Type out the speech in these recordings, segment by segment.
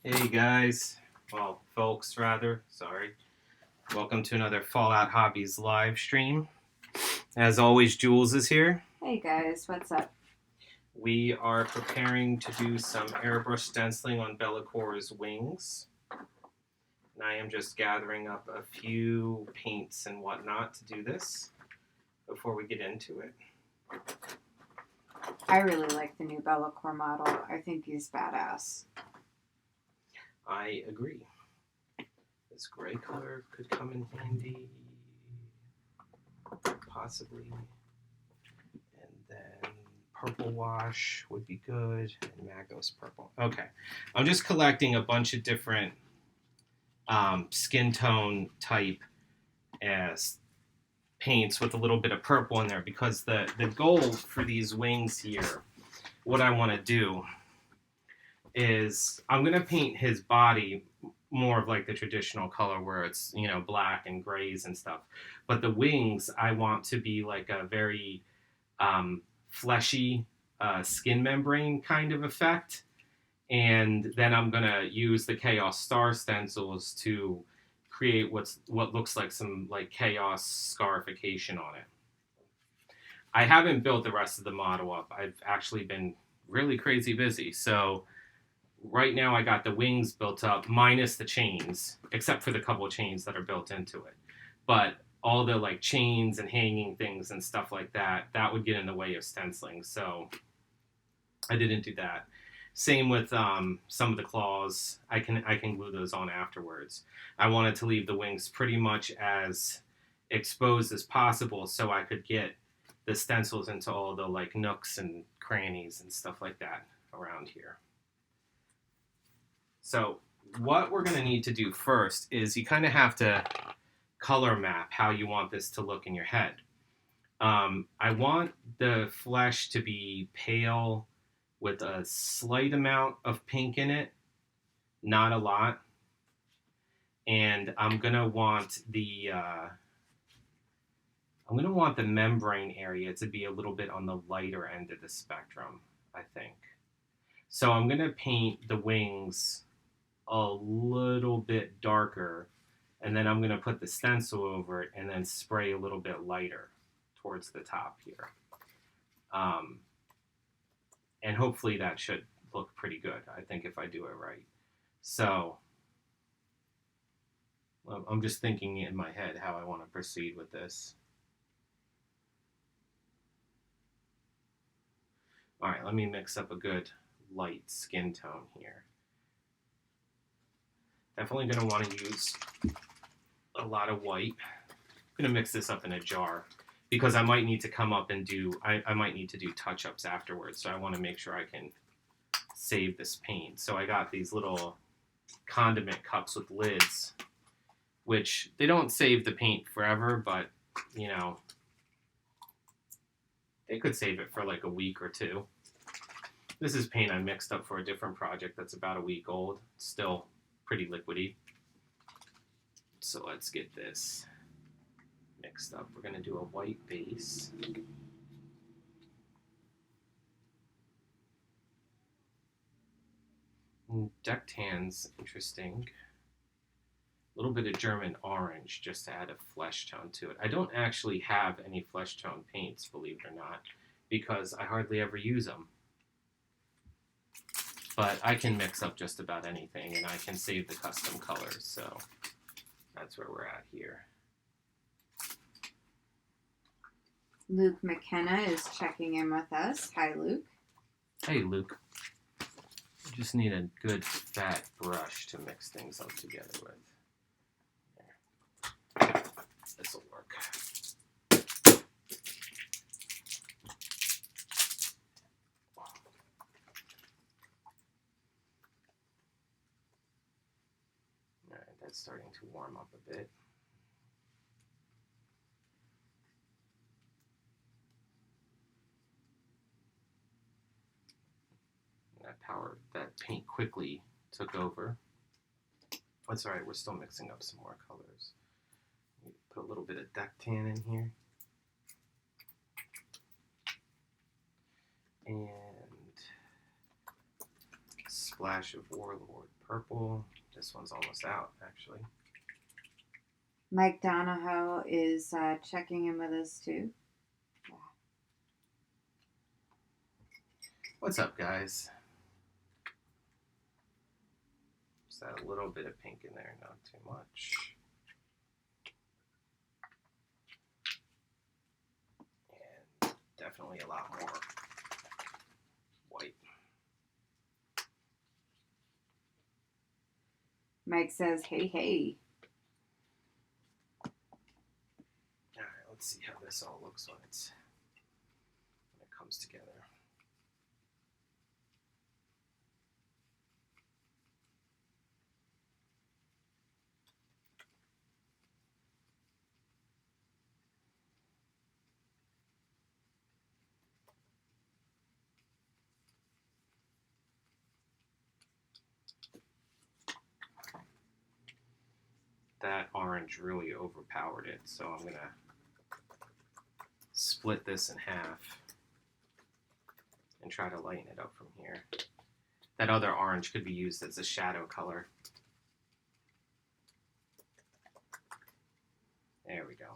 Hey guys, well, folks rather, sorry. Welcome to another Fallout Hobbies live stream. As always, Jules is here. Hey guys, what's up? We are preparing to do some airbrush stenciling on Bellacor's wings. And I am just gathering up a few paints and whatnot to do this before we get into it. I really like the new Bellacore model. I think he's badass. I agree. This gray color could come in handy, possibly. And then purple wash would be good, and Magos purple. Okay, I'm just collecting a bunch of different skin tone type as paints with a little bit of purple in there because the goal for these wings here, what I want to do is I'm going to paint his body more of like the traditional color where it's, you know, black and grays and stuff. But the wings, I want to be like a very fleshy skin membrane kind of effect. And then I'm going to use the Chaos Star stencils to create what looks like some like chaos scarification on it. I haven't built the rest of the model up. I've actually been really crazy busy. So right now I got the wings built up minus the chains, except for the couple of chains that are built into it. But all the like chains and hanging things and stuff like that, that would get in the way of stenciling. So I didn't do that. Same with some of the claws. I can glue those on afterwards. I wanted to leave the wings pretty much as exposed as possible so I could get the stencils into all the like nooks and crannies and stuff like that around here. So what we're going to need to do first is you kind of have to color map how you want this to look in your head. I want the flesh to be pale with a slight amount of pink in it, not a lot. And I'm going to want the membrane area to be a little bit on the lighter end of the spectrum, I think. So I'm going to paint the wings a little bit darker, and then I'm going to put the stencil over it and then spray a little bit lighter towards the top here. And hopefully that should look pretty good, I think, if I do it right. So I'm just thinking in my head how I want to proceed with this. All right, let me mix up a good light skin tone here. Definitely going to want to use a lot of white. I'm going to mix this up in a jar because I might need to come up and I might need to do touch-ups afterwards. So I want to make sure I can save this paint. So I got these little condiment cups with lids, which they don't save the paint forever, but, you know, they could save it for like a week or two. This is paint I mixed up for a different project that's about a week old. It's still pretty liquidy. So let's get this mixed up. We're going to do a white base. Decked hands, interesting. A little bit of German orange just to add a flesh tone to it. I don't actually have any flesh tone paints, believe it or not, because I hardly ever use them. But I can mix up just about anything, and I can save the custom colors, so that's where we're at here. Luke McKenna is checking in with us. Hi, Luke. Hey, Luke. I just need a good fat brush to mix things up together with. There. This'll work. Alright, that's starting to warm up a bit. That paint quickly took over. That's all right, we're still mixing up some more colors. Put a little bit of duck tan in here. And Splash of Warlord purple. This one's almost out, actually. Mike Donahoe is checking in with us too. Yeah. What's up, guys? Just that a little bit of pink in there, not too much. And definitely a lot more white. Mike says, hey, hey. All right, let's see how this all looks when it comes together. That orange really overpowered it, so I'm gonna split this in half and try to lighten it up from here. That other orange could be used as a shadow color. There we go.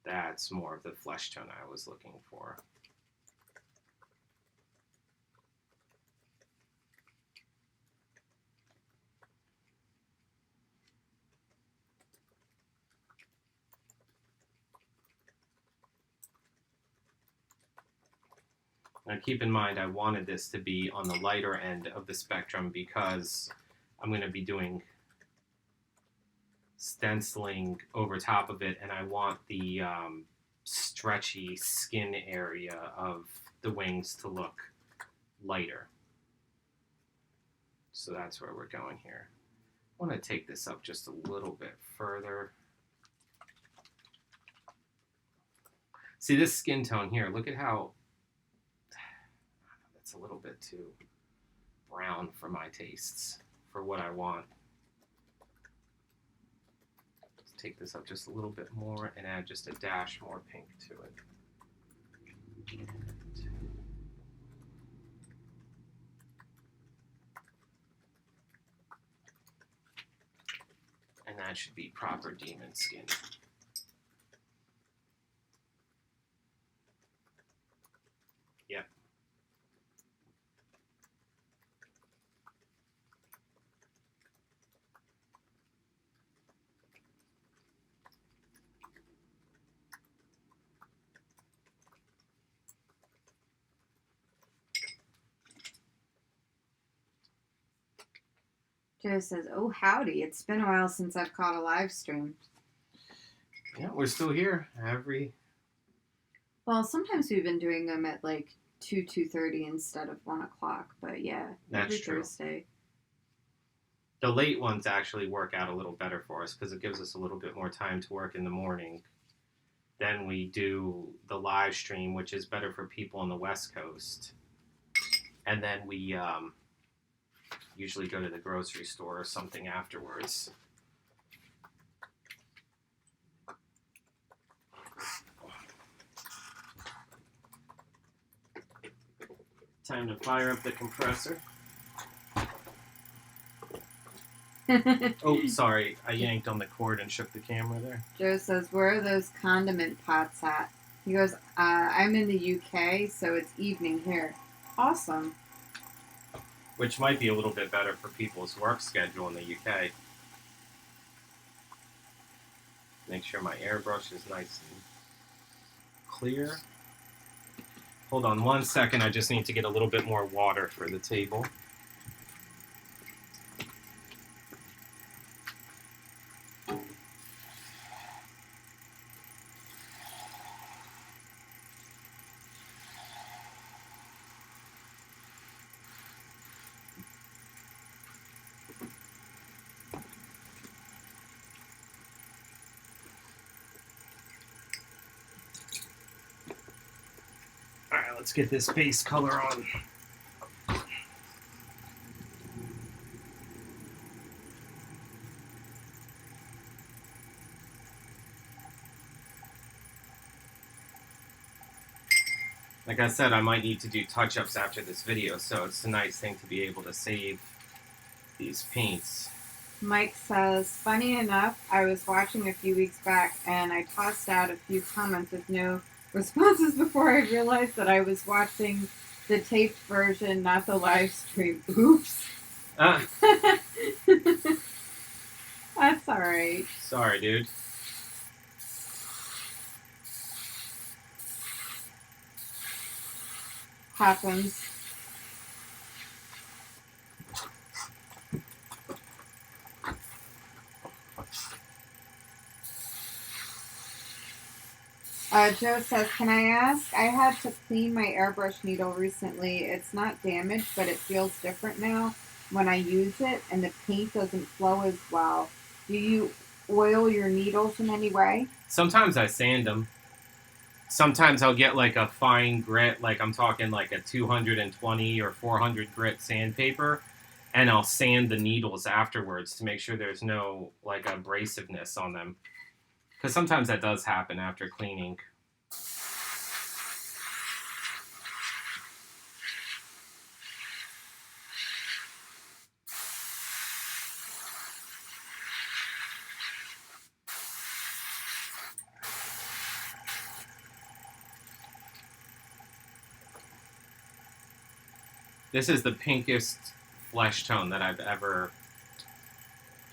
That's more of the flesh tone I was looking for. Now keep in mind I wanted this to be on the lighter end of the spectrum because I'm going to be doing stenciling over top of it, and I want the stretchy skin area of the wings to look lighter. So that's where we're going here. I want to take this up just a little bit further. See this skin tone here, look at how that's a little bit too brown for my tastes, for what I want. Let's take this up just a little bit more and add just a dash more pink to it. And that should be proper demon skin. Yep. Joe says, oh, howdy. It's been a while since I've caught a live stream. Yeah, we're still here. Well, sometimes we've been doing them at like 2:30 instead of 1 o'clock. But yeah, That's every true. Thursday. The late ones actually work out a little better for us because it gives us a little bit more time to work in the morning. Then we do the live stream, which is better for people on the West Coast. And then we usually go to the grocery store or something afterwards. Time to fire up the compressor. Oh, sorry. I yanked on the cord and shook the camera there. Joe says, where are those condiment pots at? He goes, I'm in the UK, so it's evening here. Awesome. Which might be a little bit better for people's work schedule in the UK. Make sure my airbrush is nice and clear. Hold on 1 second. I just need to get a little bit more water for the table. Alright, let's get this base color on. Like I said, I might need to do touch-ups after this video, so it's a nice thing to be able to save these paints. Mike says, funny enough, I was watching a few weeks back and I tossed out a few comments with no responses before I realized that I was watching the taped version, not the live stream. Oops. That's alright. Sorry, dude. Happens. Joe says, can I ask? I had to clean my airbrush needle recently. It's not damaged, but it feels different now when I use it, and the paint doesn't flow as well. Do you oil your needles in any way? Sometimes I sand them. Sometimes I'll get like a fine grit, like I'm talking like a 220 or 400 grit sandpaper, and I'll sand the needles afterwards to make sure there's no like abrasiveness on them. Because sometimes that does happen after cleaning. This is the pinkest flesh tone that I've ever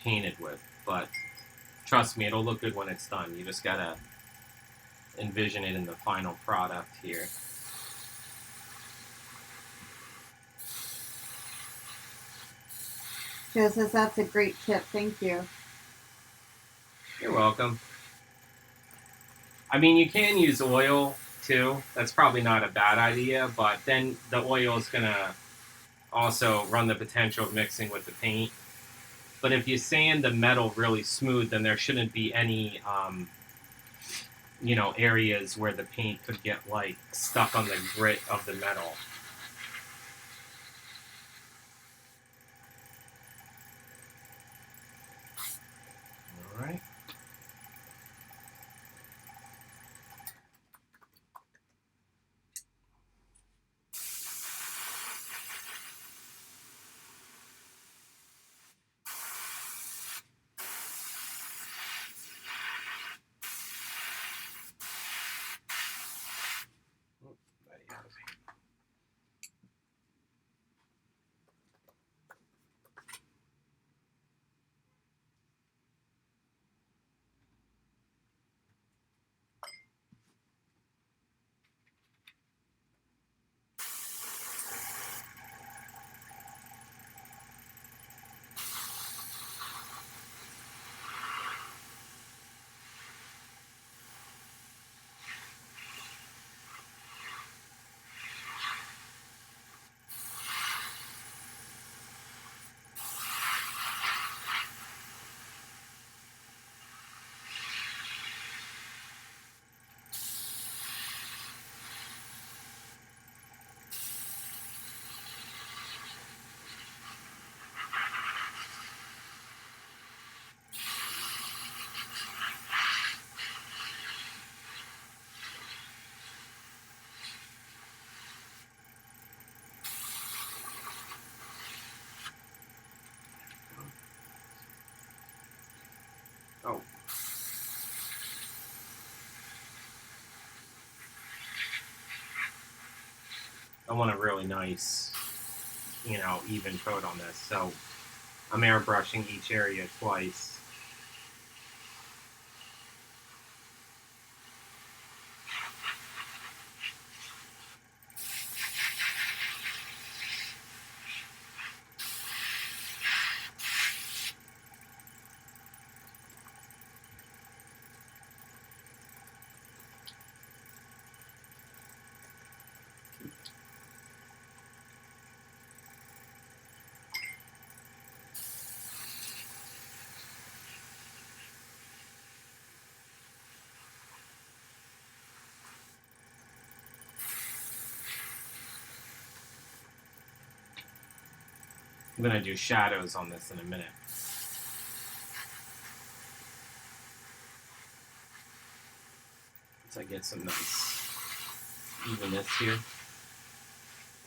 painted with, but trust me, it'll look good when it's done. You just gotta envision it in the final product here. Joe says, that's a great tip. Thank you. You're welcome. I mean, you can use oil too. That's probably not a bad idea, but then the oil is gonna also run the potential of mixing with the paint. But if you sand the metal really smooth, then there shouldn't be any, areas where the paint could get like stuck on the grit of the metal. All right. Oh. I want a really nice, even coat on this. So I'm airbrushing each area twice. I'm going to do shadows on this in a minute. So I get some nice evenness here.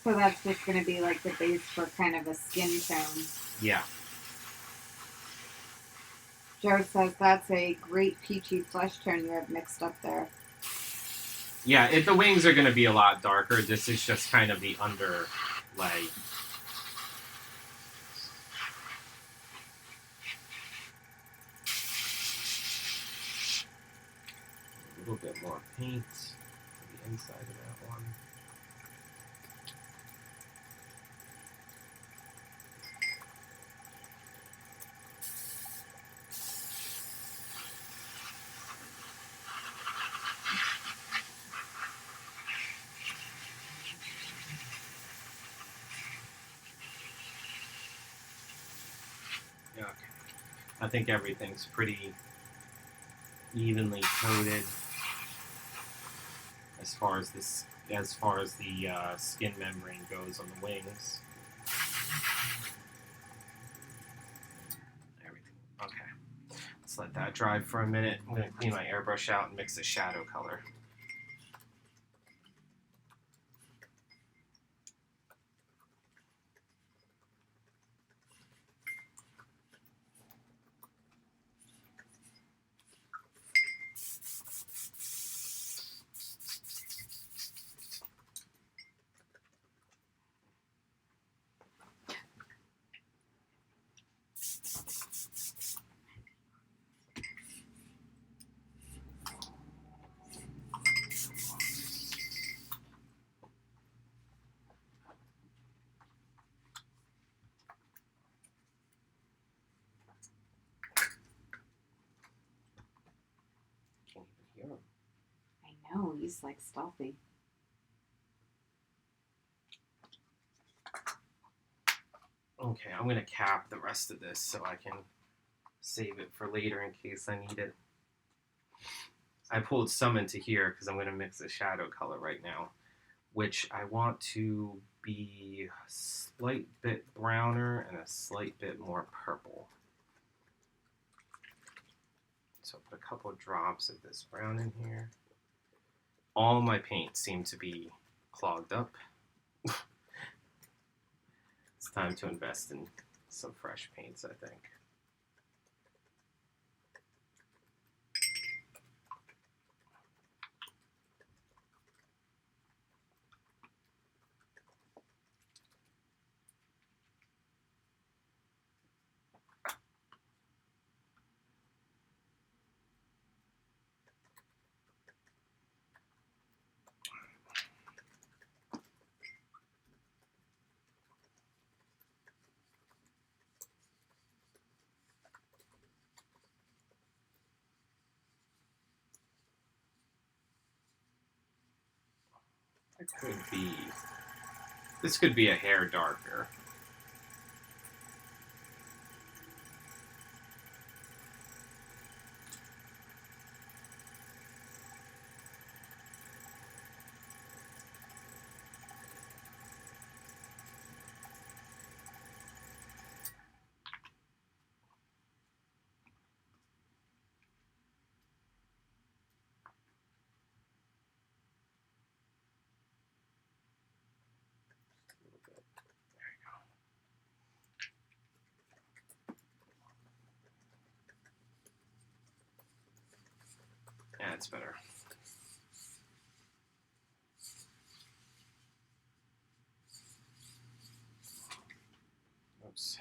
So that's just going to be like the base for kind of a skin tone. Yeah. Joe says that's a great peachy flesh tone you have mixed up there. Yeah, the wings are going to be a lot darker. This is just kind of the underlay. A little bit more paint on the inside of that one. Okay. I think everything's pretty evenly coated as far as the skin membrane goes on the wings. Everything. Okay. Let's let that dry for a minute. I'm going to clean my airbrush out and mix a shadow color. Can't even hear him. I know, he's like stealthy. Okay, I'm going to cap the rest of this so I can save it for later in case I need it. I pulled some into here because I'm going to mix a shadow color right now, which I want to be a slight bit browner and a slight bit more purple. So I'll put a couple of drops of this brown in here. All my paints seem to be clogged up. It's time to invest in some fresh paints, I think. This could be a hair darker. Yeah, it's better. Oops.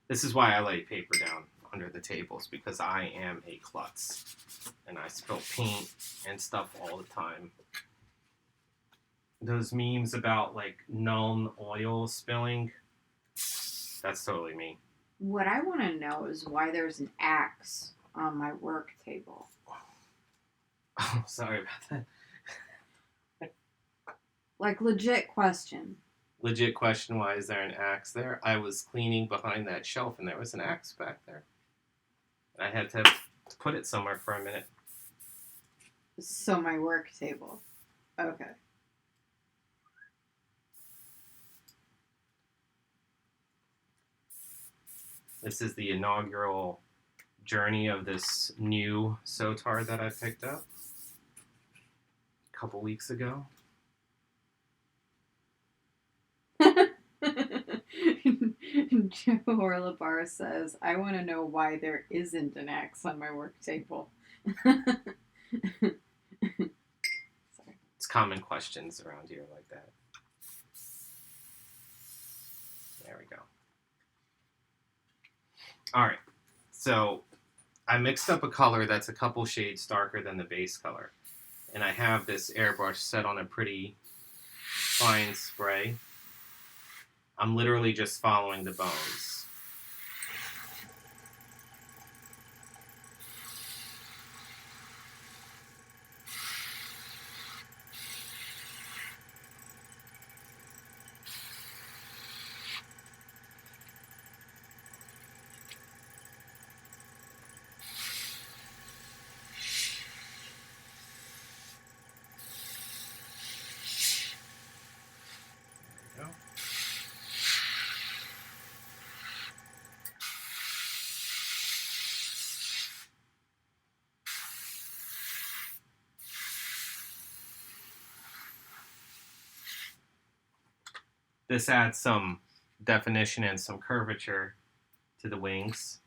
This is why I lay paper down under the tables, because I am a klutz. And I spill paint and stuff all the time. Those memes about, like, Nuln oil spilling, that's totally me. What I want to know is why there's an axe on my work table. Oh, sorry about that. Like, legit question. Legit question, why is there an axe there? I was cleaning behind that shelf and there was an axe back there. I had to put it somewhere for a minute. So my work table. Okay. This is the inaugural journey of this new Sotar that I picked up a couple weeks ago. Orla Bar says, I want to know why there isn't an axe on my work table. It's common questions around here like that. There we go. All right, so I mixed up a color that's a couple shades darker than the base color. And I have this airbrush set on a pretty fine spray. I'm literally just following the bones. There we go. This adds some definition and some curvature to the wings.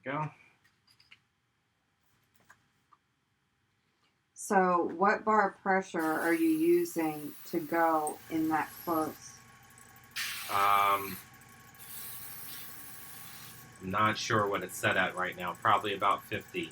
Go. So, what bar of pressure are you using to go in that close? I'm not sure what it's set at right now. Probably about 50.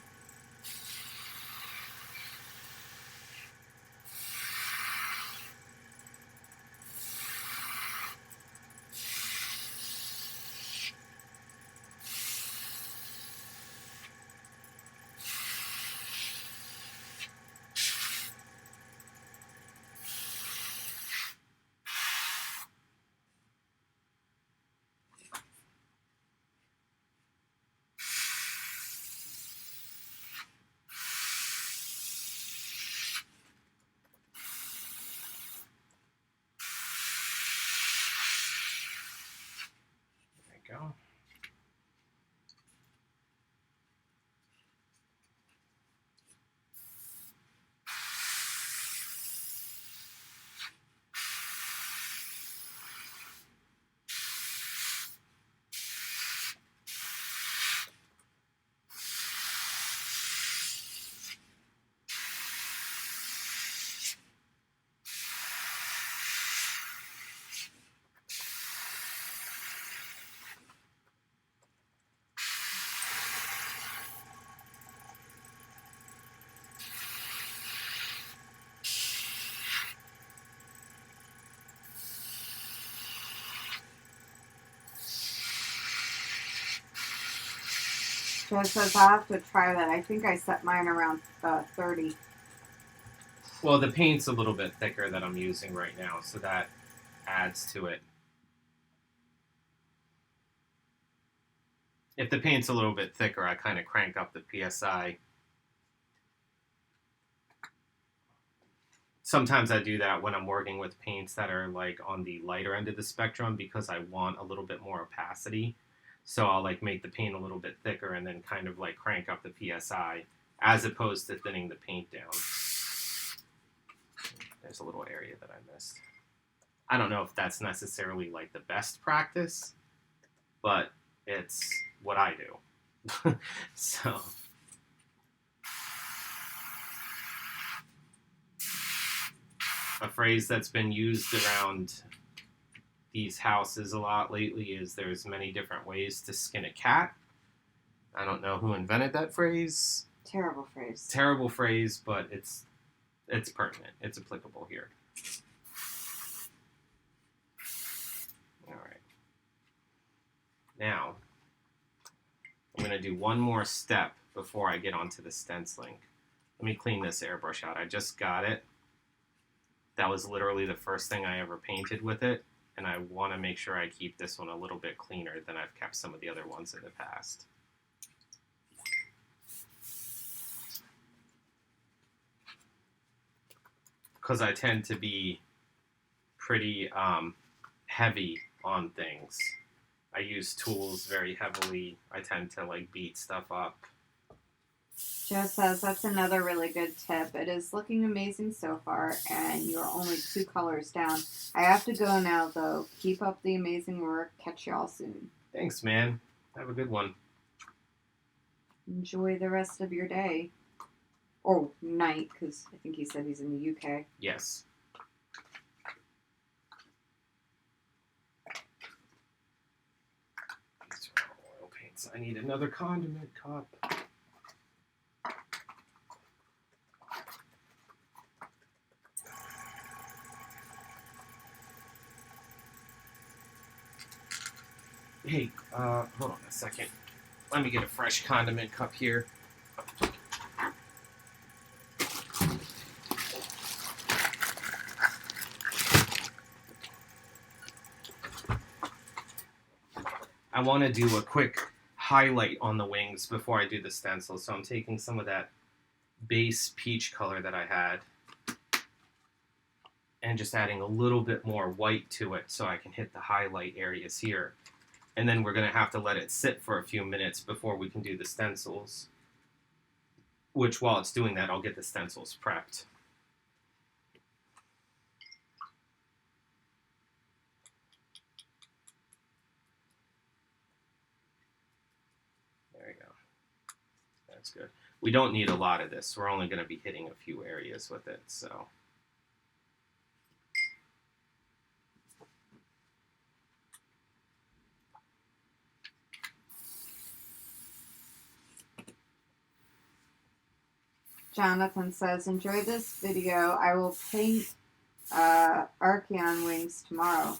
There we go. Joe says I'll have to try that. I think I set mine around 30. Well, the paint's a little bit thicker that I'm using right now, so that adds to it. If the paint's a little bit thicker, I kind of crank up the PSI. Sometimes I do that when I'm working with paints that are like on the lighter end of the spectrum because I want a little bit more opacity. So I'll like make the paint a little bit thicker and then kind of like crank up the PSI as opposed to thinning the paint down. There's a little area that I missed. I don't know if that's necessarily like the best practice, but it's what I do. So a phrase that's been used around these houses a lot lately is there's many different ways to skin a cat. I don't know who invented that phrase. Terrible phrase. Terrible phrase, but it's pertinent. It's applicable here. All right. Now, I'm going to do one more step before I get onto the stenciling. Let me clean this airbrush out. I just got it. That was literally the first thing I ever painted with it, and I want to make sure I keep this one a little bit cleaner than I've kept some of the other ones in the past. Because I tend to be pretty heavy on things. I use tools very heavily. I tend to like beat stuff up. Joe says that's another really good tip. It is looking amazing so far, and you're only 2 colors down. I have to go now, though. Keep up the amazing work. Catch y'all soon. Thanks, man. Have a good one. Enjoy the rest of your day. Or night, because I think he said he's in the UK. Yes. These are all oil paints. I need another condiment cup. Hey, hold on a second. Let me get a fresh condiment cup here. I want to do a quick highlight on the wings before I do the stencil, so I'm taking some of that base peach color that I had and just adding a little bit more white to it so I can hit the highlight areas here. And then we're going to have to let it sit for a few minutes before we can do the stencils. Which, while it's doing that, I'll get the stencils prepped. There we go. That's good. We don't need a lot of this. We're only going to be hitting a few areas with it, so... Jonathan says, enjoy this video. I will paint Archeon wings tomorrow.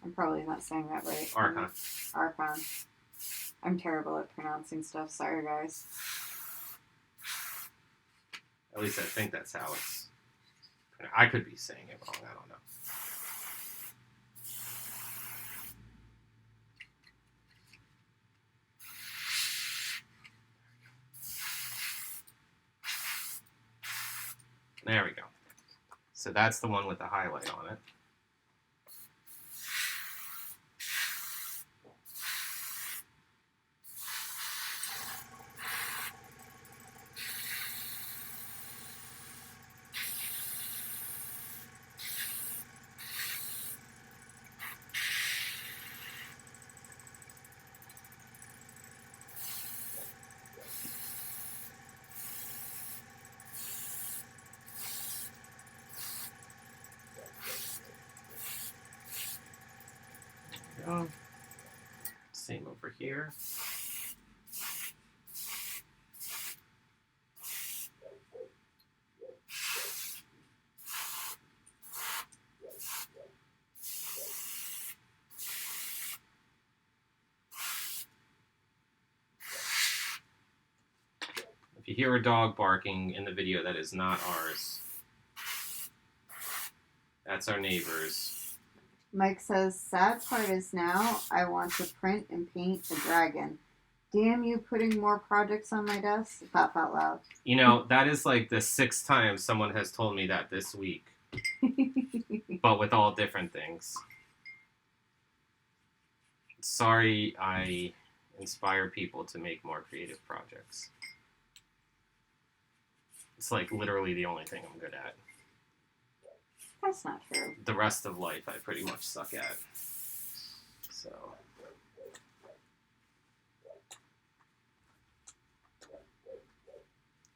I'm probably not saying that right. Archon. Archon. I'm terrible at pronouncing stuff. Sorry, guys. At least I think that's how it's... I could be saying it wrong. I don't know. There we go. So that's the one with the highlight on it. Go. Same over here. If you hear a dog barking in the video, that is not ours. That's our neighbor's. Mike says, sad part is now I want to print and paint a dragon. Damn you, putting more projects on my desk. Laugh out loud. You know, that is like the 6th time someone has told me that this week. But with all different things. Sorry I inspire people to make more creative projects. It's like literally the only thing I'm good at. That's not true. The rest of life I pretty much suck at. So.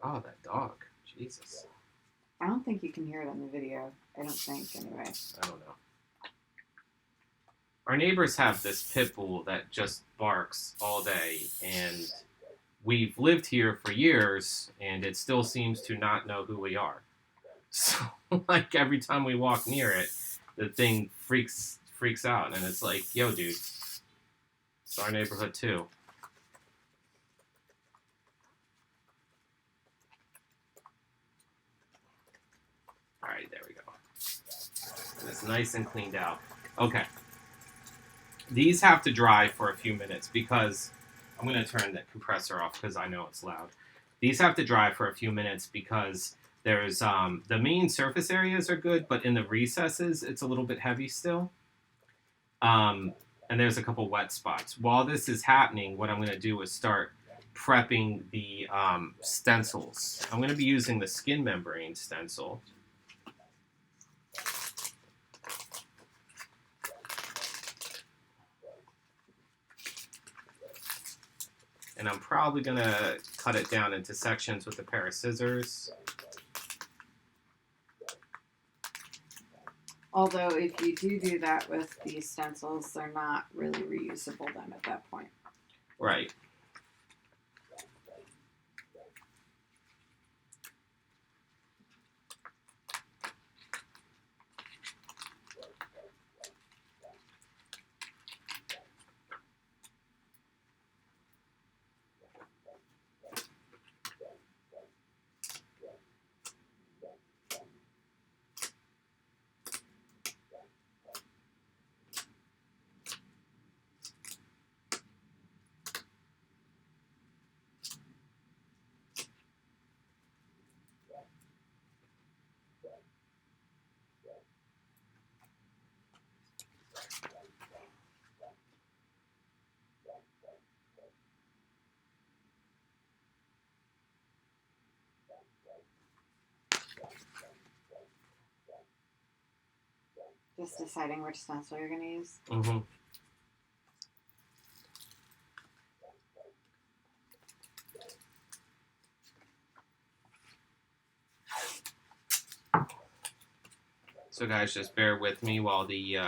Oh, that dog. Jesus. I don't think you can hear it on the video. I don't think, anyway. I don't know. Our neighbors have this pit bull that just barks all day, and we've lived here for years, and it still seems to not know who we are. So, like, every time we walk near it, the thing freaks out, and it's like, yo, dude, it's our neighborhood, too. Alright, there we go. nice and cleaned out. Okay. These have to dry for a few minutes because I'm going to turn the compressor off because I know it's loud. These have to dry for a few minutes because there's the main surface areas are good, but in the recesses it's a little bit heavy still. And there's a couple wet spots. While this is happening, what I'm going to do is start prepping the stencils. I'm going to be using the skin membrane stencil. And I'm probably going to cut it down into sections with a pair of scissors. Although if you do that with these stencils, they're not really reusable then at that point. Right. Just deciding which stencil you're going to use. Mm-hmm. So guys, just bear with me while the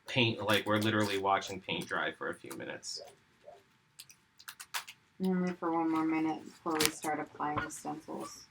paint, like we're literally watching paint dry for a few minutes. Only for one more minute before we start applying the stencils.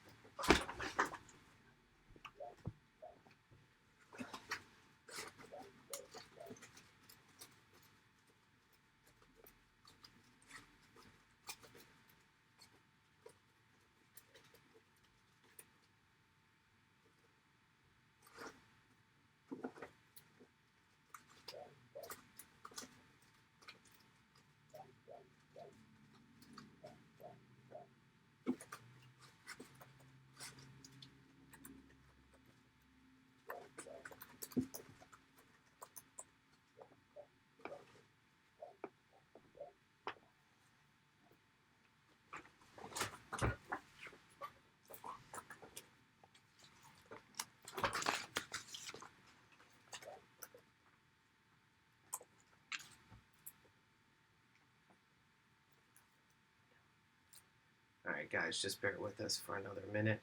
Alright guys, just bear with us for another minute.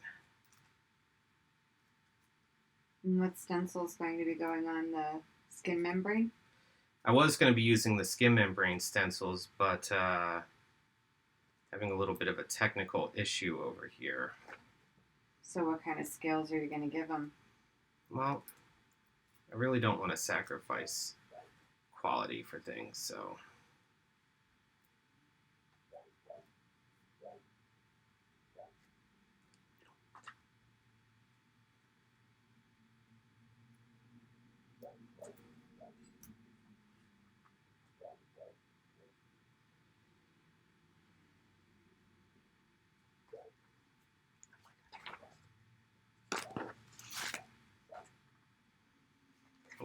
And what stencil is going to be going on the skin membrane? I was going to be using the skin membrane stencils, but having a little bit of a technical issue over here. So what kind of scales are you going to give them? Well, I really don't want to sacrifice quality for things, so...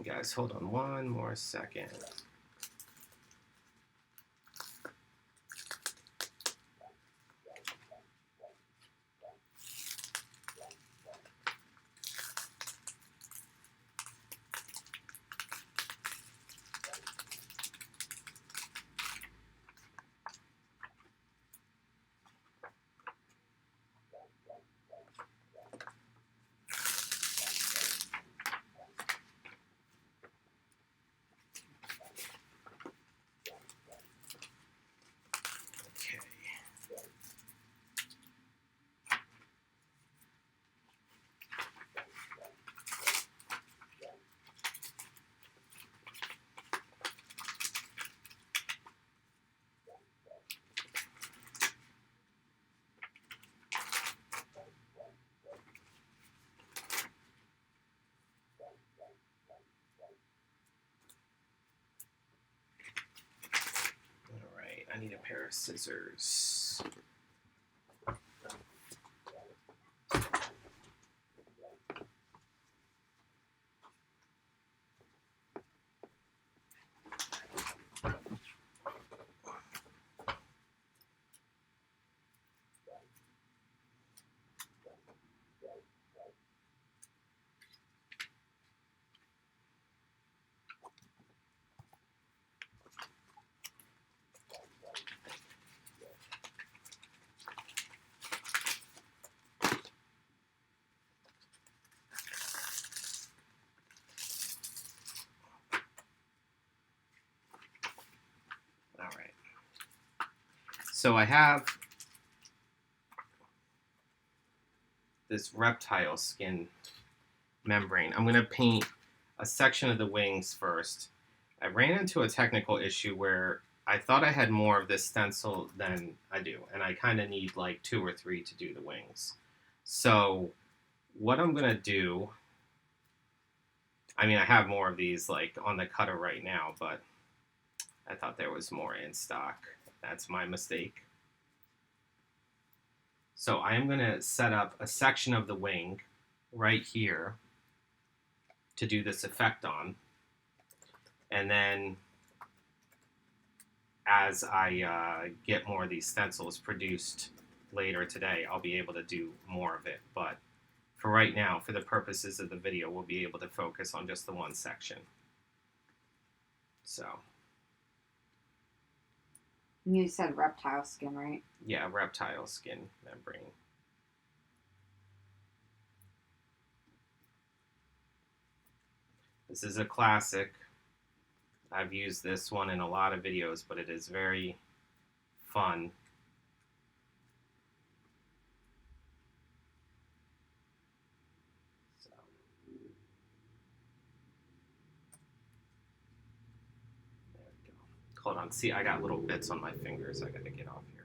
Guys, hold on one more second. need a pair of scissors. So I have this reptile skin membrane. I'm going to paint a section of the wings first. I ran into a technical issue where I thought I had more of this stencil than I do, and I kind of need like 2 or 3 to do the wings. So what I'm going to do, I mean, I have more of these like on the cutter right now, but I thought there was more in stock. That's my mistake. So I am going to set up a section of the wing right here to do this effect on. And then as I get more of these stencils produced later today, I'll be able to do more of it. But for right now, for the purposes of the video, we'll be able to focus on just the one section. So. You said reptile skin, right? Yeah, reptile skin membrane. This is a classic. I've used this one in a lot of videos, but it is very fun. So. There we go. Hold on, see, I got little bits on my fingers I gotta get off here.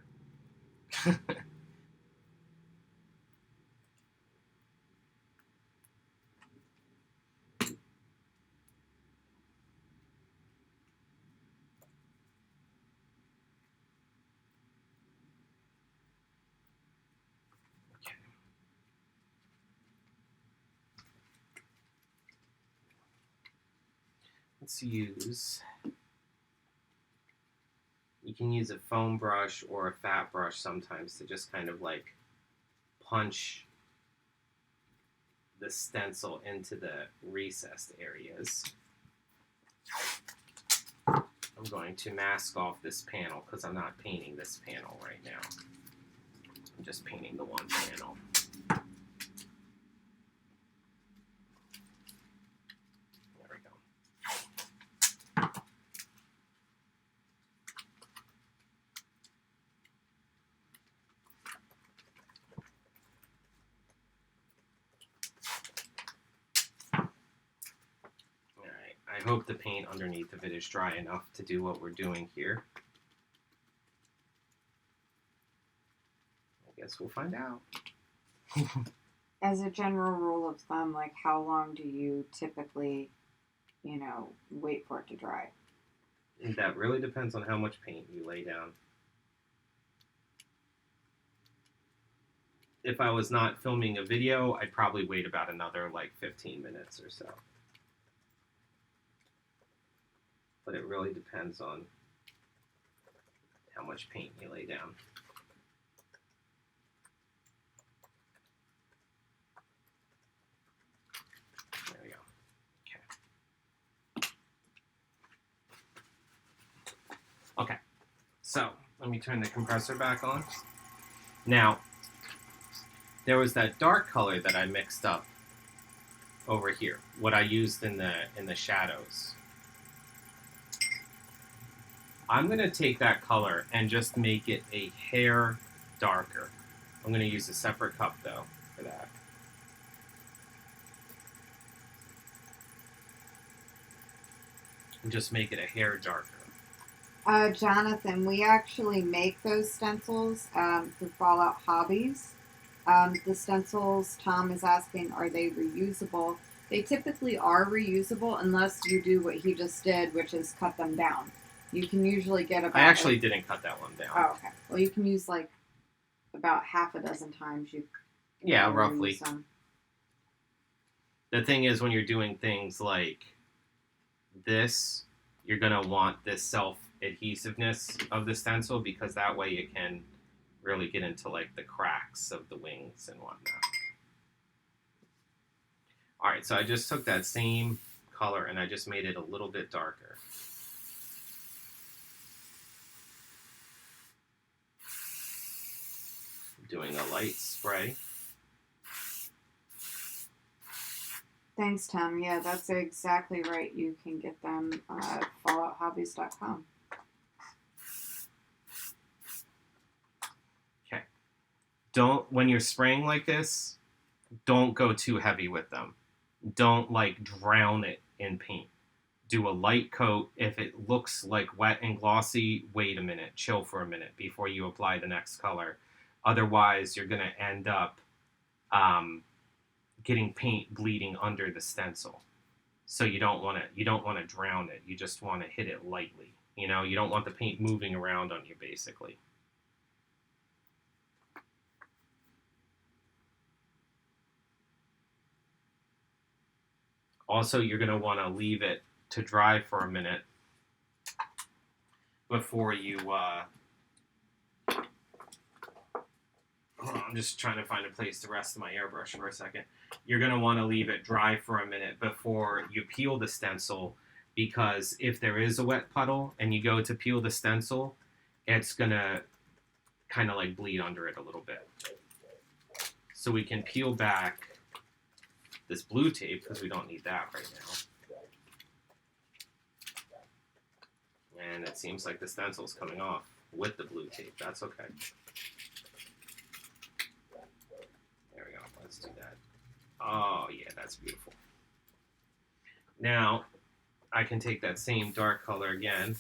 Let's use, you can use a foam brush or a fat brush sometimes to just kind of like punch the stencil into the recessed areas. I'm going to mask off this panel because I'm not painting this panel right now. I'm just painting the one panel. I hope the paint underneath of it is dry enough to do what we're doing here. I guess we'll find out. As a general rule of thumb, like how long do you typically, wait for it to dry? That really depends on how much paint you lay down. If I was not filming a video, I'd probably wait about another like 15 minutes or so. But it really depends on how much paint you lay down. There we go. Okay. Okay, so let me turn the compressor back on. Now, there was that dark color that I mixed up over here, what I used in the shadows. I'm going to take that color and just make it a hair darker. I'm going to use a separate cup, though, for that. And just make it a hair darker. Jonathan, we actually make those stencils through Fallout Hobbies. The stencils, Tom is asking, are they reusable? They typically are reusable unless you do what he just did, which is cut them down. You can usually get about... I actually didn't cut that one down. Oh, okay. Well, you can use like about half a dozen times. Yeah, roughly. The thing is, when you're doing things like this, you're going to want this self-adhesiveness of the stencil, because that way you can really get into like the cracks of the wings and whatnot. Alright, so I just took that same color and I just made it a little bit darker. Doing a light spray. Thanks, Tom. Yeah, that's exactly right. You can get them at fallouthobbies.com. Okay. When you're spraying like this, don't go too heavy with them. Don't like drown it in paint. Do a light coat. If it looks like wet and glossy, wait a minute. Chill for a minute before you apply the next color. Otherwise, you're going to end up getting paint bleeding under the stencil. So you don't want to drown it. You just want to hit it lightly. You know, you don't want the paint moving around on you, basically. Also, you're going to want to leave it to dry for a minute before you... I'm just trying to find a place to rest my airbrush for a second. You're going to want to leave it dry for a minute before you peel the stencil, because if there is a wet puddle and you go to peel the stencil, it's going to kind of like bleed under it a little bit. So we can peel back this blue tape, because we don't need that right now. And it seems like the stencil's coming off with the blue tape. That's okay. There we go. Let's do that. Oh, yeah, that's beautiful. Now, I can take that same dark color again.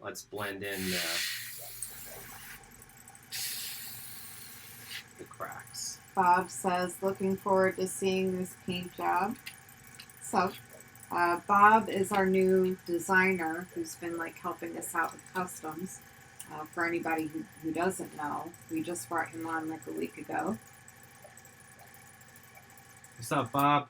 Let's blend in the cracks. Bob says, looking forward to seeing this paint job. So, Bob is our new designer who's been like helping us out with customs. For anybody who doesn't know, we just brought him on like a week ago. What's up, Bob?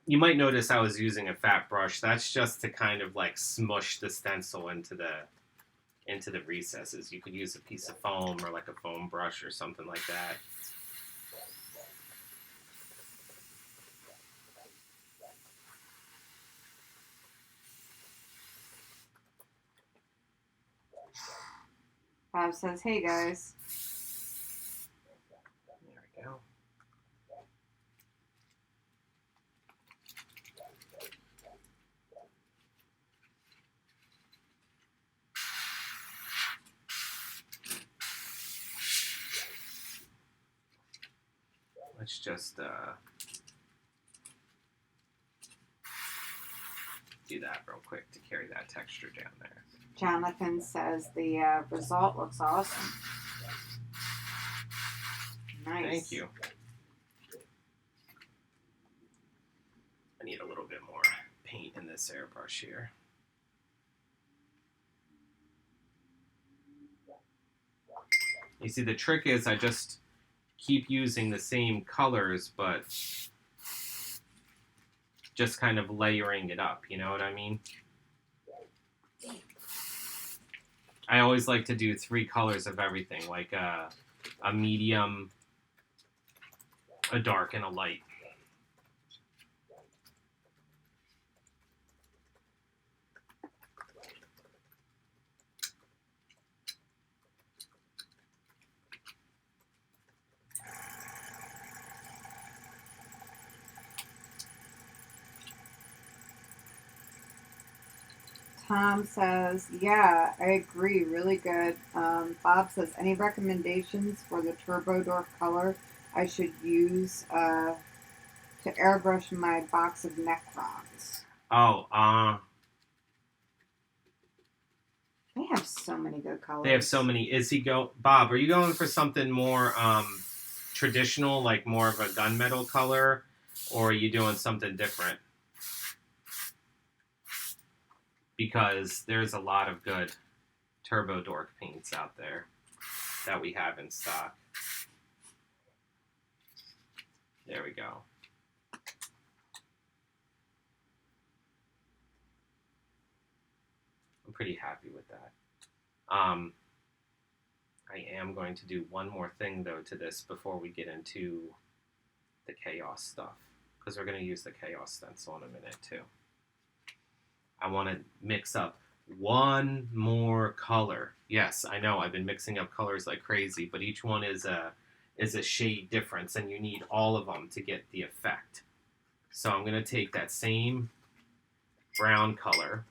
You might notice I was using a fat brush. That's just to kind of like smush the stencil into the recesses. You could use a piece of foam or like a foam brush or something like that. Bob says, hey guys. There we go. Let's just do that real quick to carry that texture down there. Jonathan says the result looks awesome. Nice. Thank you. I need a little bit more paint in this airbrush here. You see, the trick is I just keep using the same colors, but just kind of layering it up, you know what I mean? I always like to do 3 colors of everything, like a medium, a dark, and a light. Tom says, yeah, I agree, really good. Bob says, any recommendations for the Turbo Dwarf color? I should use to airbrush my box of Necrons. Oh, They have so many good colors. they have so many. Bob, are you going for something more traditional, like more of a gunmetal color, or are you doing something different? Because there's a lot of good Turbo Dork paints out there that we have in stock. There we go. I'm pretty happy with that. I am going to do one more thing, though, to this before we get into the Chaos stuff, because we're going to use the Chaos stencil in a minute, too. I want to mix up one more color. Yes, I know I've been mixing up colors like crazy, but each one is a shade difference, and you need all of them to get the effect. So I'm going to take that same brown color,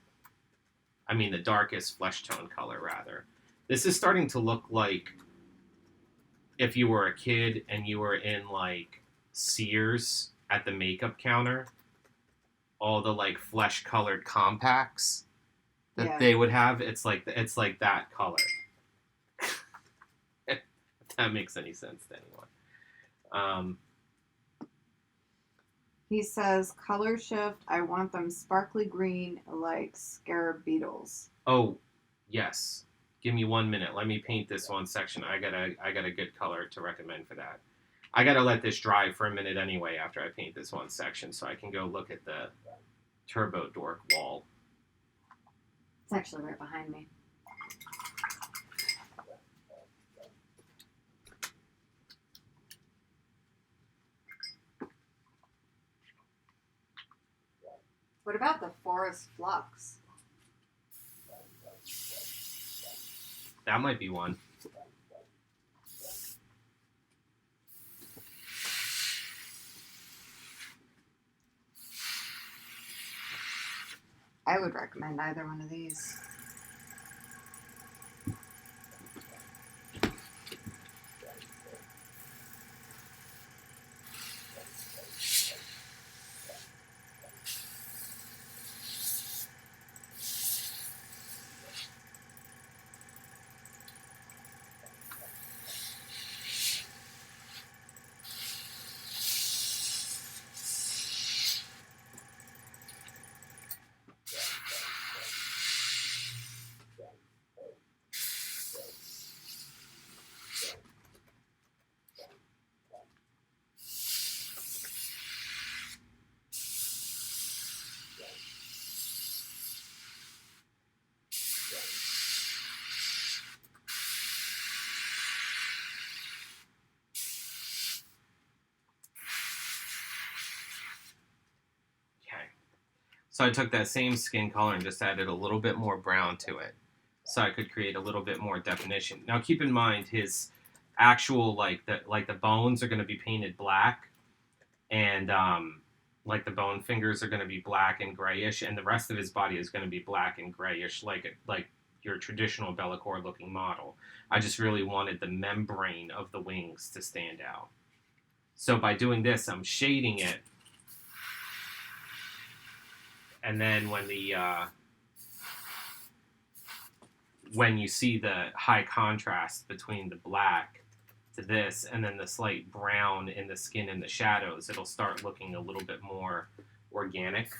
the darkest flesh tone color, rather. This is starting to look like if you were a kid and you were in, like, Sears at the makeup counter, all the, like, flesh-colored compacts that they would have. It's like that color. If that makes any sense to anyone. He says, color shift, I want them sparkly green like scarab beetles. Oh, yes. Give me 1 minute. Let me paint this one section. I got a good color to recommend for that. I got to let this dry for a minute anyway after I paint this one section so I can go look at the Turbo Dork wall. It's actually right behind me. What about the Forest Flux? That might be one. I would recommend either one of these. So I took that same skin color and just added a little bit more brown to it so I could create a little bit more definition. Now keep in mind his actual, like the bones are going to be painted black, and like the bone fingers are going to be black and grayish, and the rest of his body is going to be black and grayish like your traditional Bellecour looking model. I just really wanted the membrane of the wings to stand out. So by doing this, I'm shading it. And then when you see the high contrast between the black to this and then the slight brown in the skin and the shadows, it'll start looking a little bit more organic.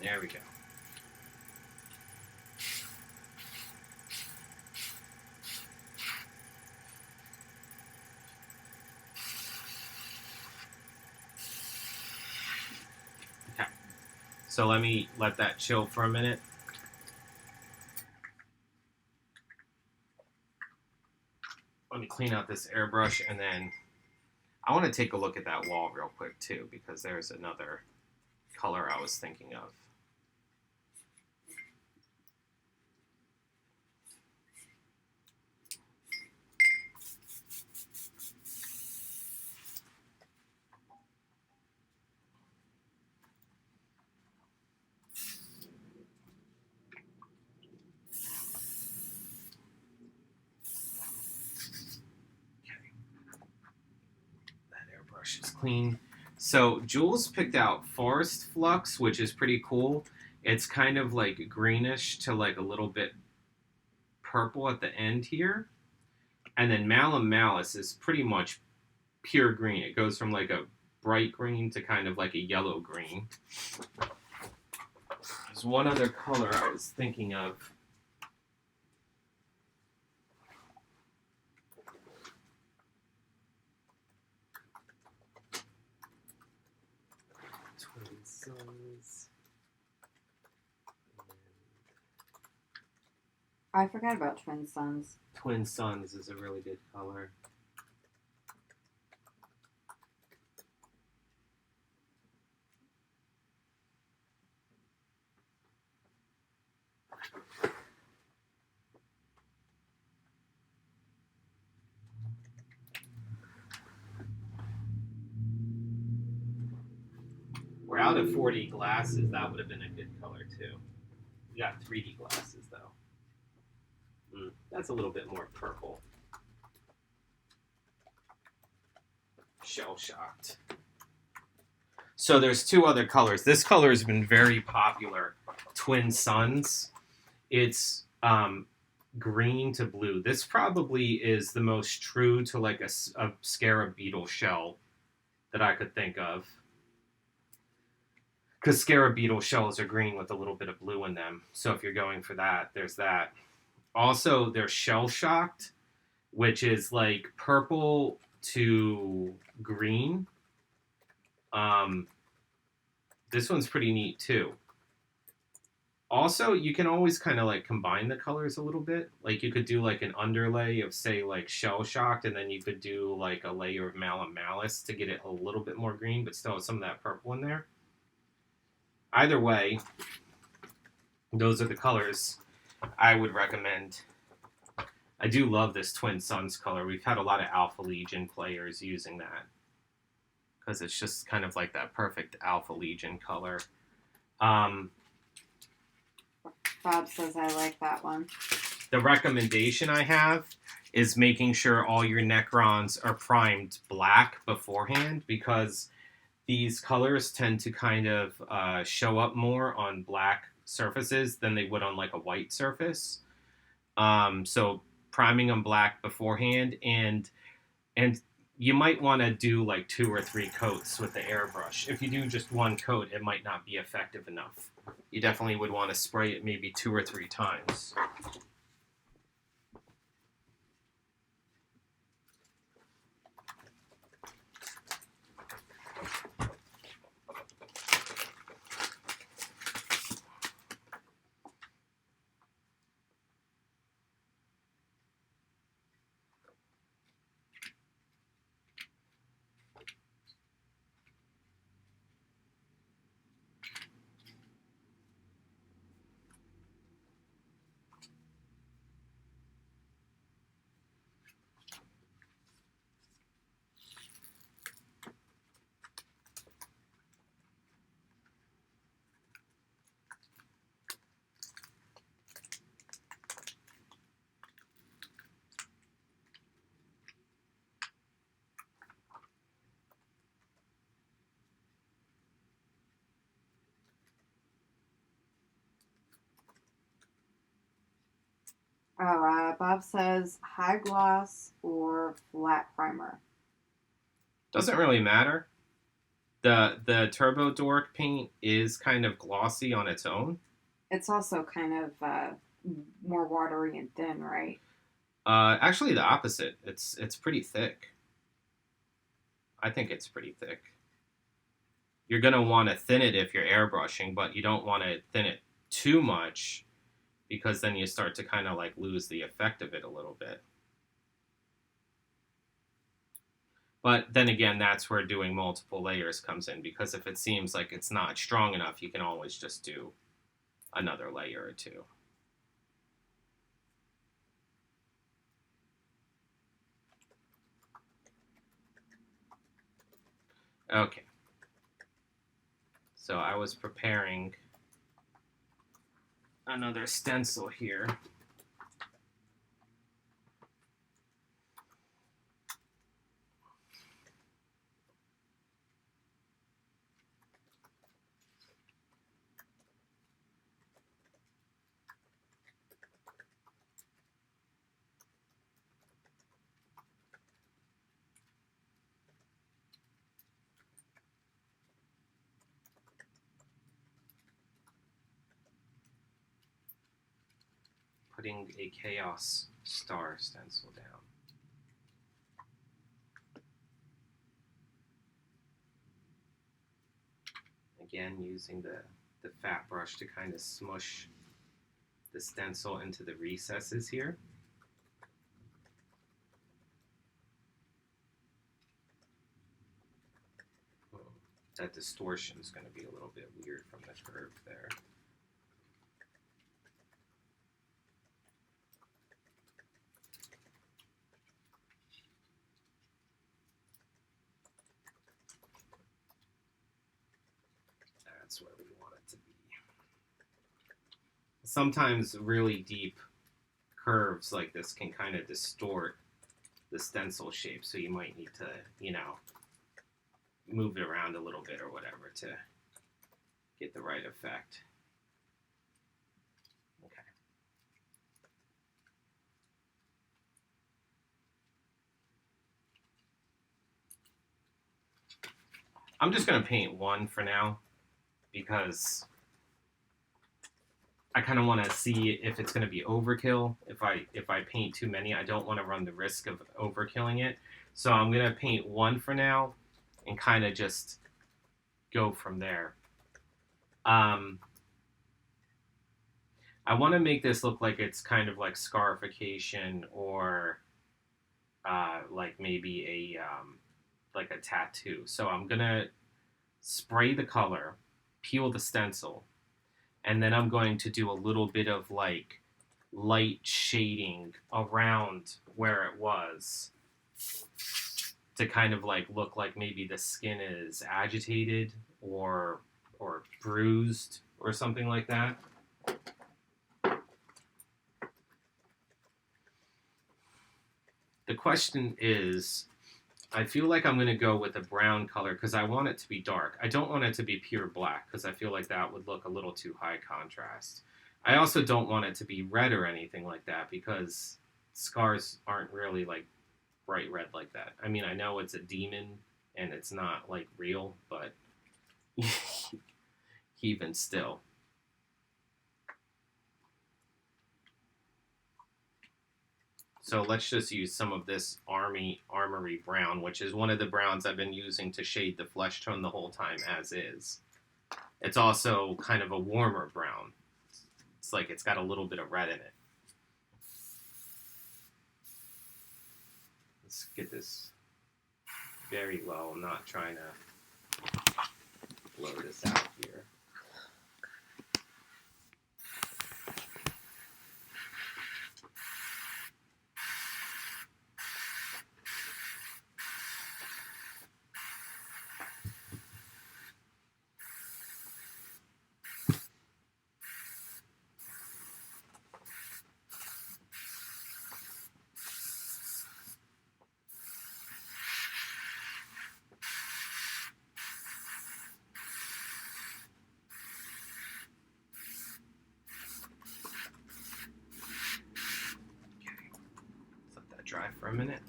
There we go. So let me let that chill for a minute. Let me clean out this airbrush, and then I want to take a look at that wall real quick too, because there's another color I was thinking of. Brush is clean. So Jules picked out Forest Flux, which is pretty cool. It's kind of like greenish to like a little bit purple at the end here. And then Malum Malice is pretty much pure green. It goes from like a bright green to kind of like a yellow green. There's one other color I was thinking of. Twin Suns. I forgot about Twin Suns. Twin Suns is a really good color. We're out of 4D glasses. That would have been a good color too. We got 3D glasses though. That's a little bit more purple. Shell shocked. So there's two other colors. This color has been very popular. Twin Suns. It's green to blue. This probably is the most true to like a scarab beetle shell that I could think of. Because scarab beetle shells are green with a little bit of blue in them. So if you're going for that, there's that. Also, they're shell shocked, which is like purple to green. This one's pretty neat too. Also, you can always kind of like combine the colors a little bit. Like you could do like an underlay of say like shell shocked, and then you could do like a layer of Malum Malice to get it a little bit more green, but still have some of that purple in there. Either way, those are the colors I would recommend. I do love this Twin Suns color. We've had a lot of Alpha Legion players using that because it's just kind of like that perfect Alpha Legion color. Bob says I like that one. The recommendation I have is making sure all your Necrons are primed black beforehand, because these colors tend to kind of show up more on black surfaces than they would on like a white surface. So priming them black beforehand, and you might want to do like 2 or 3 coats with the airbrush. If you do just 1 coat, it might not be effective enough. You definitely would want to spray it maybe 2 or 3 times. Oh, Bob says high gloss or flat primer. Doesn't really matter. The Turbo Dork paint is kind of glossy on its own. It's also kind of more watery and thin, right? Actually, the opposite. It's pretty thick. I think it's pretty thick. You're going to want to thin it if you're airbrushing, but you don't want to thin it too much, because then you start to kind of like lose the effect of it a little bit. But then again, that's where doing multiple layers comes in, because if it seems like it's not strong enough, you can always just do another layer or 2. Okay. So I was preparing another stencil here. putting a Chaos Star stencil down. Again, using the fat brush to kind of smush the stencil into the recesses here. That distortion is going to be a little bit weird from the curve there. That's where we want it to be. Sometimes really deep curves like this can kind of distort the stencil shape, so you might need to, you know, move it around a little bit or whatever to get the right effect. Okay. I'm just going to paint one for now because I kind of want to see if it's going to be overkill. If I paint too many, I don't want to run the risk of overkilling it. So I'm going to paint one for now and kind of just go from there. I want to make this look like it's kind of like scarification or like maybe a like a tattoo. So I'm gonna spray the color, peel the stencil, and then I'm going to do a little bit of like light shading around where it was to kind of like look like maybe the skin is agitated or bruised or something like that. The question is, I feel like I'm going to go with a brown color because I want it to be dark. I don't want it to be pure black because I feel like that would look a little too high contrast. I also don't want it to be red or anything like that because scars aren't really like bright red like that. I mean, I know it's a demon and it's not like real, but even still. So let's just use some of this Armory brown, which is one of the browns I've been using to shade the flesh tone the whole time as is. It's also kind of a warmer brown. It's like it's got a little bit of red in it. Let's get this very low. I'm not trying to blow this out here. Dry for a minute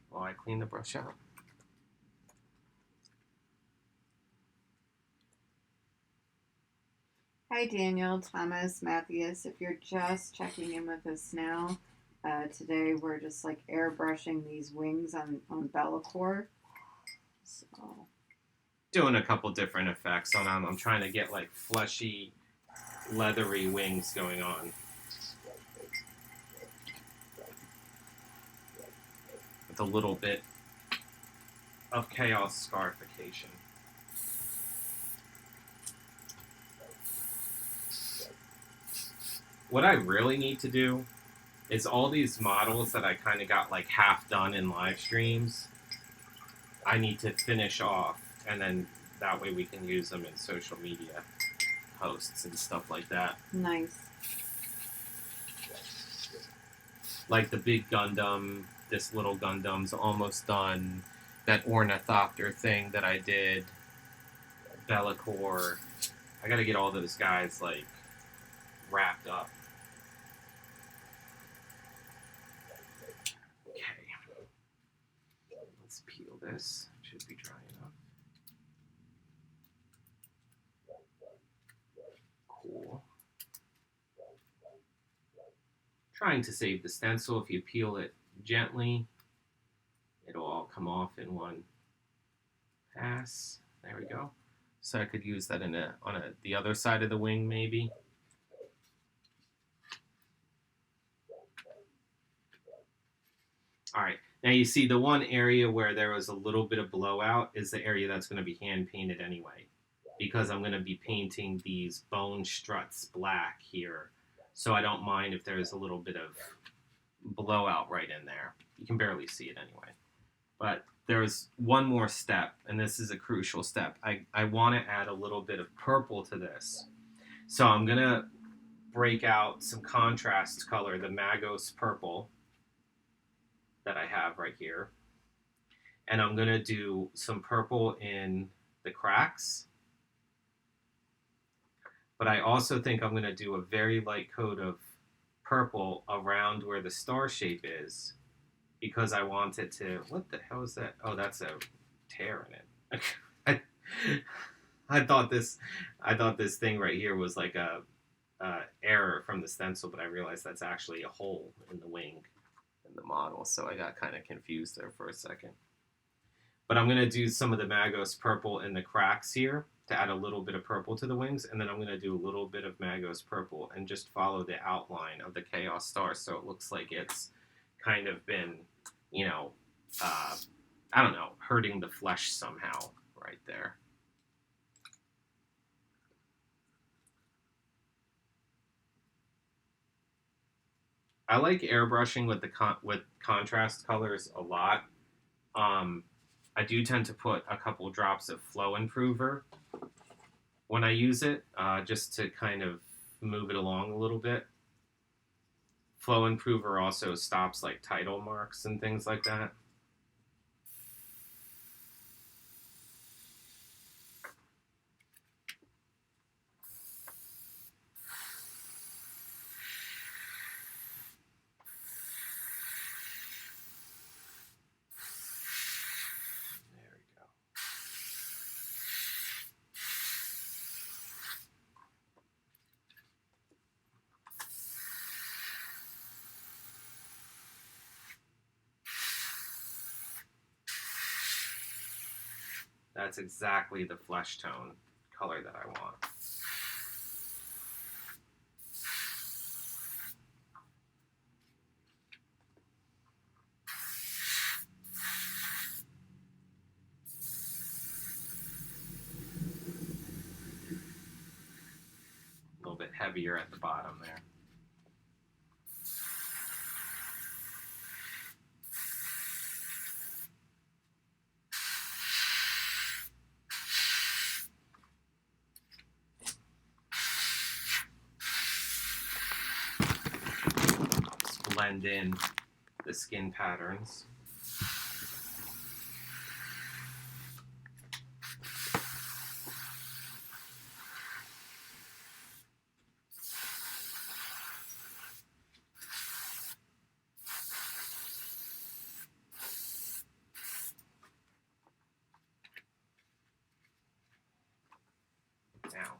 while I clean the brush out. Hi Daniel, Thomas, Matthias. If you're just checking in with us now, today we're just like airbrushing these wings on Bellacore. So doing a couple different effects on them. I'm trying to get like fleshy, leathery wings going on. With a little bit of chaos scarification. What I really need to do is all these models that I kind of got like half done in live streams, I need to finish off, and then that way we can use them in social media posts and stuff like that. Nice. Like the big Gundam. This little Gundam's almost done. That Ornithopter thing that I did. Bellacore. I gotta get all those guys, like, wrapped up. Okay. Let's peel this. Should be dry enough. Cool. trying to save the stencil. If you peel it gently, it'll all come off in one pass. There we go. So I could use that on the other side of the wing maybe. All right, now you see the one area where there was a little bit of blowout is the area that's going to be hand painted anyway, because I'm going to be painting these bone struts black here. So I don't mind if there's a little bit of blowout right in there. You can barely see it anyway. But there's one more step, and this is a crucial step. I want to add a little bit of purple to this. So I'm going to break out some contrast color, the Magos purple that I have right here. And I'm going to do some purple in the cracks. But I also think I'm going to do a very light coat of purple around where the star shape is, because I want it to... What the hell is that? Oh, that's a tear in it. I thought this thing right here was like a error from the stencil, but I realized that's actually a hole in the wing in the model, so I got kind of confused there for a second. But I'm going to do some of the Magos purple in the cracks here to add a little bit of purple to the wings, and then I'm going to do a little bit of Magos purple and just follow the outline of the Chaos Star so it looks like it's kind of been, you know, I don't know, hurting the flesh somehow right there. I like airbrushing with with contrast colors a lot. I do tend to put a couple drops of flow improver when I use it, just to kind of move it along a little bit. Flow improver also stops like title marks and things like that. That's exactly the flesh tone color that I want. A little bit heavier at the bottom there. Blend in the skin patterns. Now,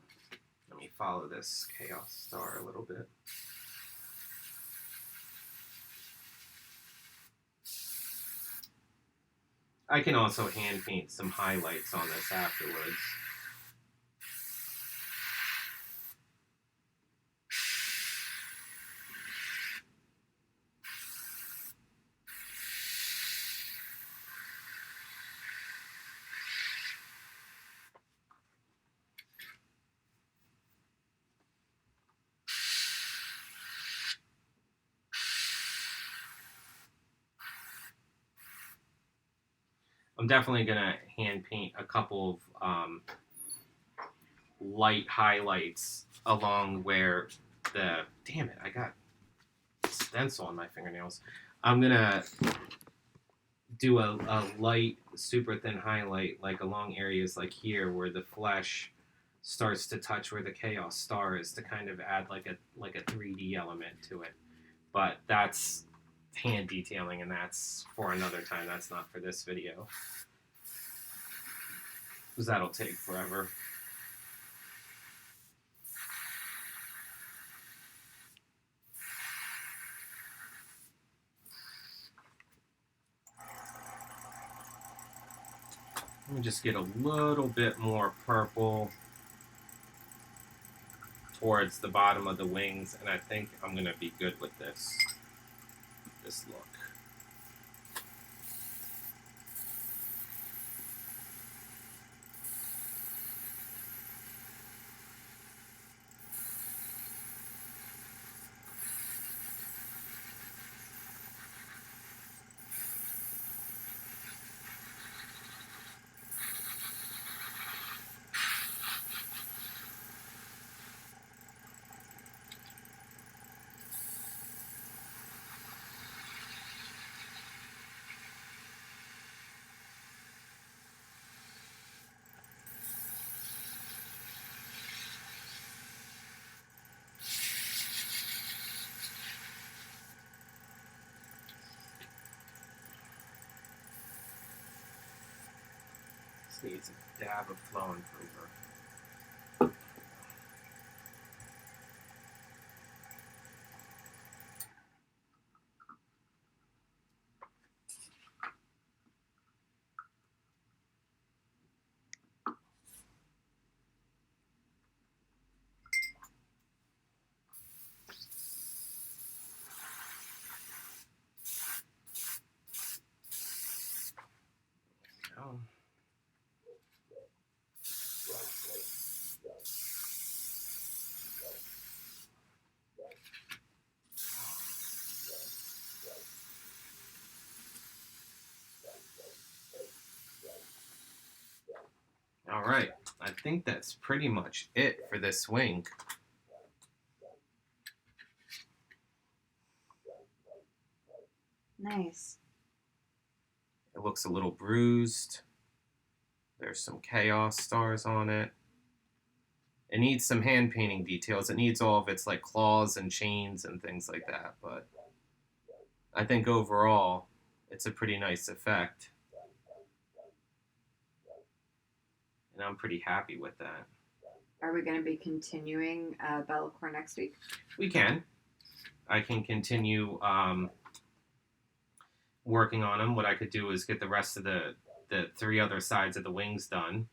let me follow this Chaos Star a little bit. I can also hand paint some highlights on this afterwards. I'm definitely going to hand paint a couple of light highlights along where the... Damn it, I got stencil on my fingernails. I'm going to do a light, super thin highlight like along areas like here where the flesh starts to touch where the Chaos Star is, to kind of add like a 3D element to it. But that's hand detailing, and that's for another time. That's not for this video, because that'll take forever. Let me just get a little bit more purple towards the bottom of the wings, and I think I'm going to be good with this look. This needs a dab of flow improver. Oh. All right, I think that's pretty much it for this wing. Nice. It looks a little bruised. There's some chaos stars on it. It needs some hand painting details. It needs all of its like claws and chains and things like that, but I think overall it's a pretty nice effect. And I'm pretty happy with that. Are we going to be continuing Bellacore next week? We can. I can continue working on them. What I could do is get the rest of the 3 other sides of the wings done.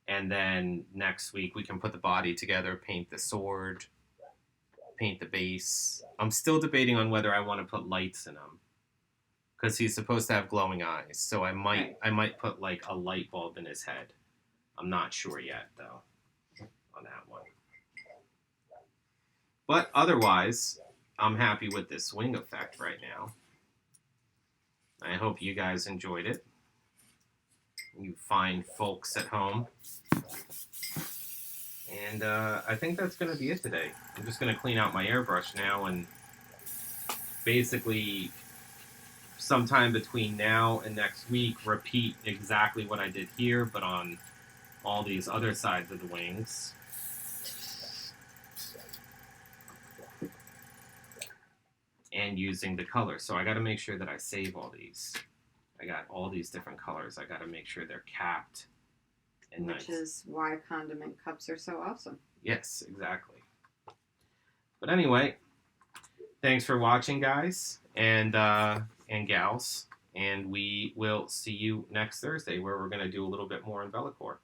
And then next week we can put the body together, paint the sword, paint the base. I'm still debating on whether I want to put lights in him. Because he's supposed to have glowing eyes. So I might put like a light bulb in his head. I'm not sure yet though on that one. But otherwise, I'm happy with this wing effect right now. I hope you guys enjoyed it. You fine folks at home. And I think that's going to be it today. I'm just going to clean out my airbrush now and basically sometime between now and next week repeat exactly what I did here, but on all these other sides of the wings. And using the color. So I got to make sure that I save all these. I got all these different colors. I got to make sure they're capped and Which nice. is why condiment cups are so awesome. Yes, exactly. But anyway, thanks for watching, guys and gals. And we will see you next Thursday where we're going to do a little bit more in Bellacore.